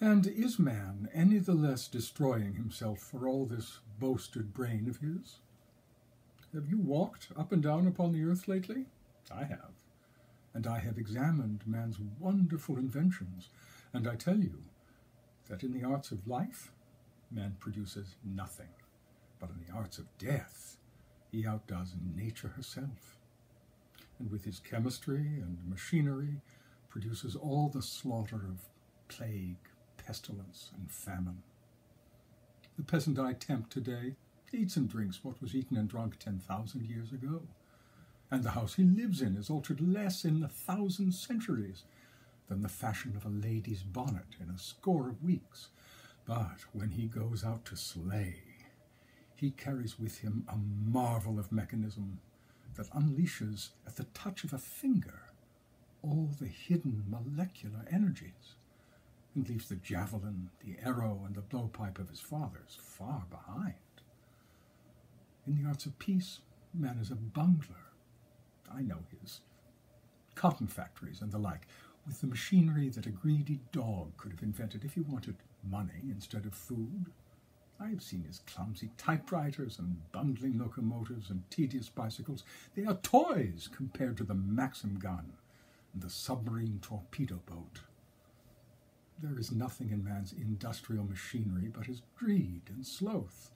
And is man any the less destroying himself for all this boasted brain of his? Have you walked up and down upon the earth lately? I have. And I have examined man's wonderful inventions, and I tell you that in the arts of life, man produces nothing, but in the arts of death, he outdoes nature herself, and with his chemistry and machinery produces all the slaughter of plague, pestilence, and famine. The peasant I tempt today eats and drinks what was eaten and drunk 10,000 years ago, and the house he lives in is altered less in 1,000 centuries than the fashion of a lady's bonnet in a score of weeks. But when he goes out to slay, he carries with him a marvel of mechanism that unleashes at the touch of a finger all the hidden molecular energies, and leaves the javelin, the arrow, and the blowpipe of his fathers far behind. In the arts of peace, man is a bungler. I know his cotton factories and the like, with the machinery that a greedy dog could have invented if he wanted money instead of food. I have seen his clumsy typewriters and bungling locomotives and tedious bicycles. They are toys compared to the Maxim gun and the submarine torpedo boat. There is nothing in man's industrial machinery but his greed and sloth.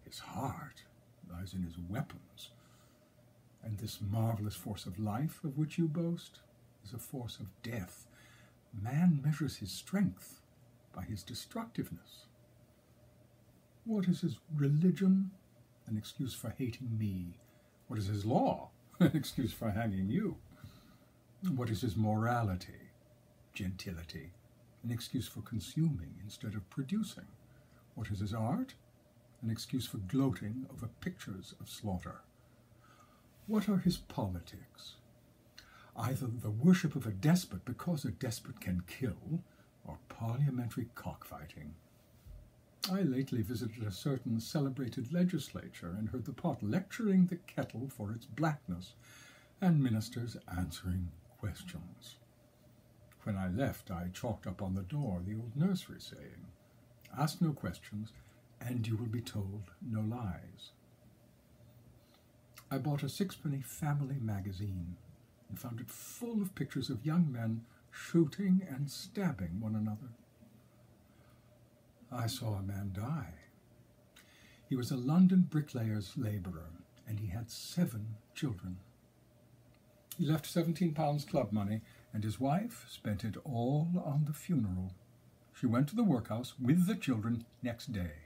His heart lies in his weapons. And this marvelous force of life of which you boast is a force of death. Man measures his strength by his destructiveness. What is his religion? An excuse for hating me. What is his law? An excuse for hanging you. What is his morality? Gentility. An excuse for consuming instead of producing. What is his art? An excuse for gloating over pictures of slaughter. What are his politics? Either the worship of a despot because a despot can kill, or parliamentary cockfighting. I lately visited a certain celebrated legislature and heard the pot lecturing the kettle for its blackness, and ministers answering questions. When I left, I chalked up on the door the old nursery saying, "Ask no questions, and you will be told no lies." I bought a sixpenny family magazine and found it full of pictures of young men shooting and stabbing one another. I saw a man die. He was a London bricklayer's labourer, and he had 7 children. He left £17 club money, and his wife spent it all on the funeral. She went to the workhouse with the children next day.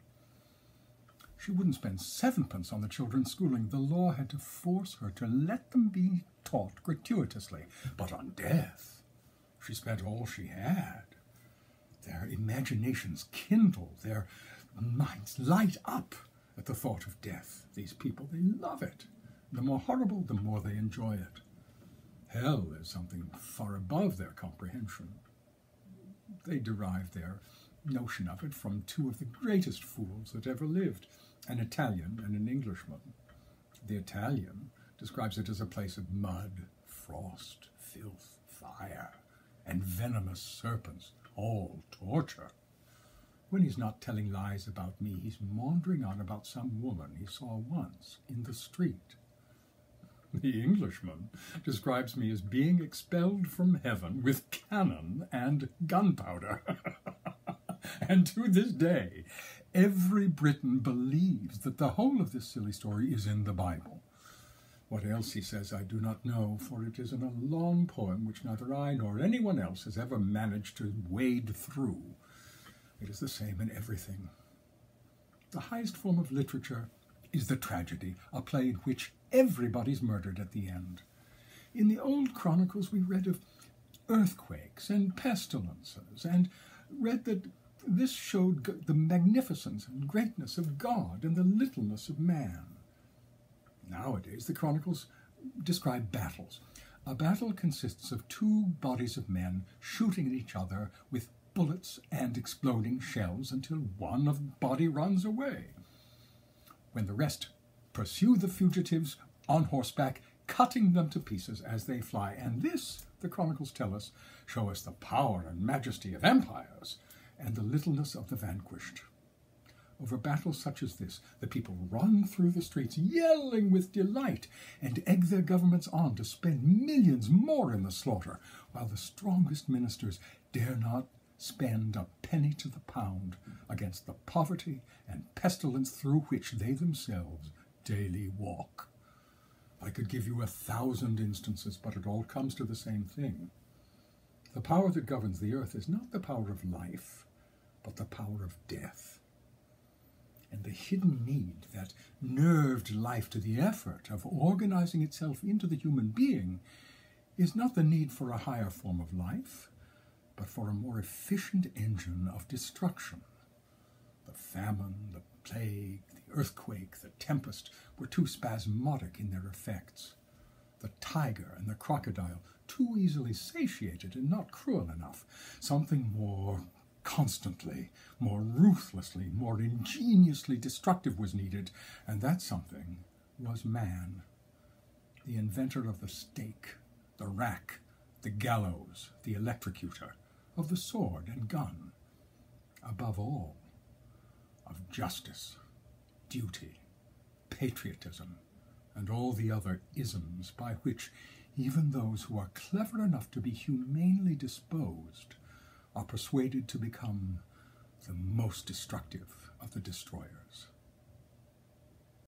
She wouldn't spend 7p on the children's schooling. The law had to force her to let them be taught gratuitously. But on death, she spent all she had. Their imaginations kindle, their minds light up at the thought of death. These people, they love it. The more horrible, the more they enjoy it. Hell is something far above their comprehension. They derive their notion of it from 2 of the greatest fools that ever lived, an Italian and an Englishman. The Italian describes it as a place of mud, frost, filth, fire, and venomous serpents, all torture. When he's not telling lies about me, he's maundering on about some woman he saw once in the street. The Englishman describes me as being expelled from heaven with cannon and gunpowder. And to this day, every Briton believes that the whole of this silly story is in the Bible. What else he says I do not know, for it is in a long poem which neither I nor anyone else has ever managed to wade through. It is the same in everything. The highest form of literature is the tragedy, a play in which everybody's murdered at the end. In the old chronicles we read of earthquakes and pestilences, and read that this showed the magnificence and greatness of God and the littleness of man. Nowadays, the chronicles describe battles. A battle consists of 2 bodies of men shooting at each other with bullets and exploding shells until one of the body runs away, when the rest pursue the fugitives on horseback, cutting them to pieces as they fly. And this, the chronicles tell us, show us the power and majesty of empires, and the littleness of the vanquished. Over battles such as this, the people run through the streets yelling with delight and egg their governments on to spend millions more in the slaughter, while the strongest ministers dare not spend a penny to the pound against the poverty and pestilence through which they themselves daily walk. I could give you 1,000 instances, but it all comes to the same thing. The power that governs the earth is not the power of life, but the power of death. And the hidden need that nerved life to the effort of organizing itself into the human being is not the need for a higher form of life, but for a more efficient engine of destruction. The famine, the plague, the earthquake, the tempest were too spasmodic in their effects. The tiger and the crocodile too easily satiated and not cruel enough. Something more constantly, more ruthlessly, more ingeniously destructive was needed, and that something was man, the inventor of the stake, the rack, the gallows, the electrocutor, of the sword and gun, above all, of justice, duty, patriotism, and all the other isms by which even those who are clever enough to be humanely disposed are persuaded to become the most destructive of the destroyers.